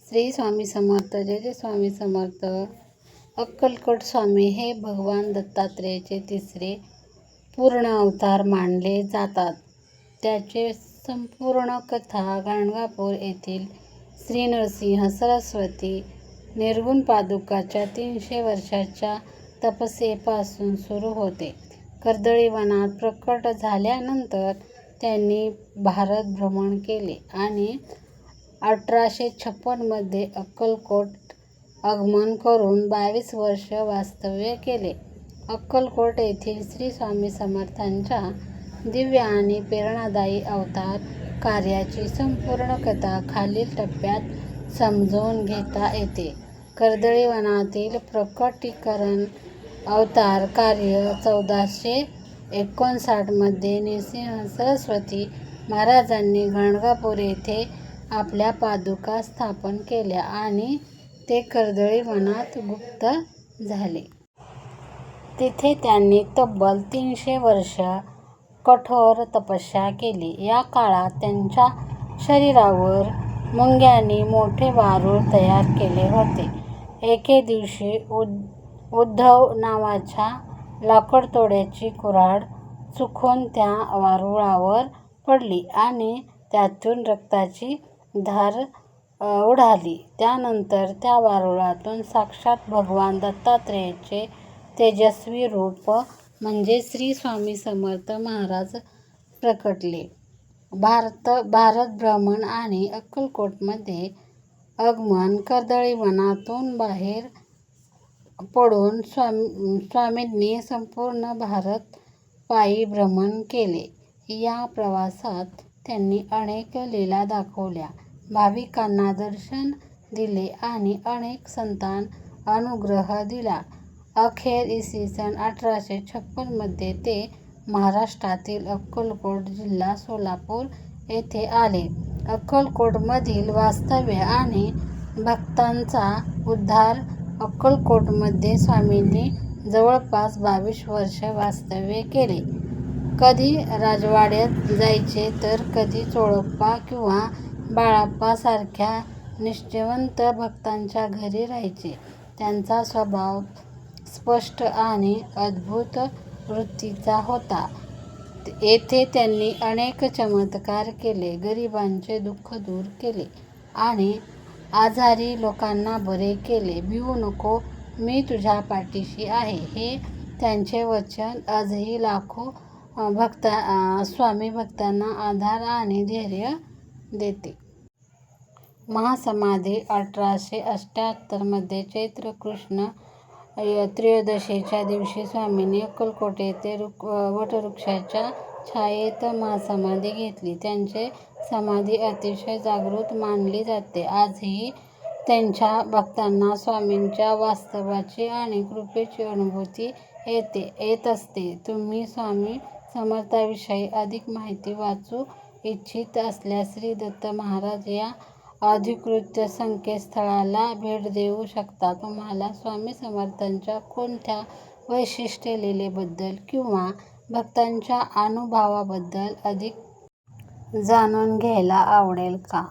श्री स्वामी समर्थ. जय जय स्वामी समर्थ. अक्कलकोट स्वामी हे भगवान दत्तात्रेयाचे तिसरे पूर्ण अवतार मानले जातात. त्याचे संपूर्ण कथा गाणगापूर येथील श्री नरसिंह सरस्वती निर्गुण पादुकाच्या 300 वर्षाच्या तपस्येपासून सुरू होते. कर्दळी वनात प्रकट झाल्यानंतर त्यांनी भारत भ्रमण केले आणि 1856 मध्ये अक्कलकोट आगमन करून 22 वर्ष वास्तव्य केले. अक्कलकोट येथील श्री स्वामी समर्थांच्या दिव्य आणि प्रेरणादायी अवतार कार्याची संपूर्ण कथा खालील टप्प्यात समजून घेता येते. कर्दळी वनातील प्रकटीकरण अवतार कार्य 1459 मध्ये नरसिंह सरस्वती महाराजांनी गाणगापूर येथे आपल्या पादुका स्थापन केल्या आणि ते कर्दळी वनात गुप्त झाले. तिथे त्यांनी तब्बल 300 वर्ष कठोर तपस्या केली. या काळात त्यांच्या शरीरावर मुंग्यांनी मोठे वारूळ तयार केले होते. एके दिवशी उद्धव नावाच्या लाकडतोड्याची कुऱ्हाड चुकून त्या वारुळावर पडली आणि त्यातून रक्ताची धार उडाली. त्यानंतर त्या वारुळातून साक्षात भगवान दत्तात्रेयाचे तेजस्वी रूप म्हणजे श्री स्वामी समर्थ महाराज प्रकटले. भारत भ्रमण आणि अक्कलकोटमध्ये आगमन. कर्दळी वनातून बाहेर पडून स्वामींनी संपूर्ण भारत पायी भ्रमण केले. या प्रवासात त्यांनी अनेक लीला दाखवल्या, भाविकांना दर्शन दिले आणि अनेक संतांना अनुग्रह दिला. अखेर इ. स. 1856 मध्ये ते महाराष्ट्रातील अक्कलकोट, जिल्हा सोलापूर येथे आले. अक्कलकोटमधील वास्तव्य आणि भक्तांचा उद्धार. अक्कलकोटमध्ये स्वामींनी जवळपास 22 वर्ष वास्तव्य केले. कधी राजवाड्यात जायचे तर कधी चोळप्पा किंवा बाळप्पा सारख्या निष्ठावंत भक्तांच्या घरी राहायचे. त्यांचा स्वभाव स्पष्ट आणि अद्भुत वृत्तीचा होता. येथे त्यांनी अनेक चमत्कार केले, गरिबांचे दुःख दूर केले आणि आजारी लोकांना बरे केले. भिवू नको, मी तुझ्या पाठीशी आहे, हे त्यांचे वचन आजही लाखो स्वामी भक्तांना आधार आणि धैर्य देते. महासमाधी. 1878 मध्ये चैत्र कृष्ण त्रयोदशीच्या दिवशी स्वामींनी अक्कलकोट येथे वटवृक्षाच्या छायेत महासमाधी घेतली. त्यांची समाधी अतिशय जागृत मानली जाते. आजही त्यांच्या भक्तांना स्वामींच्या वास्तव्याची आणि कृपेची अनुभूती येत असते. तुम्ही स्वामी समर्थांविषयी अधिक माहिती वाचू इच्छित असल्यास श्री दत्त महाराज या अधिकृत संकेतस्थळाला भेट देऊ शकता. तुम्हाला स्वामी समर्थांच्या कोणत्या विशिष्ट लीलेबद्दल किंवा भक्तांच्या अनुभवाबद्दल अधिक जाणून घ्यायला आवडेल का?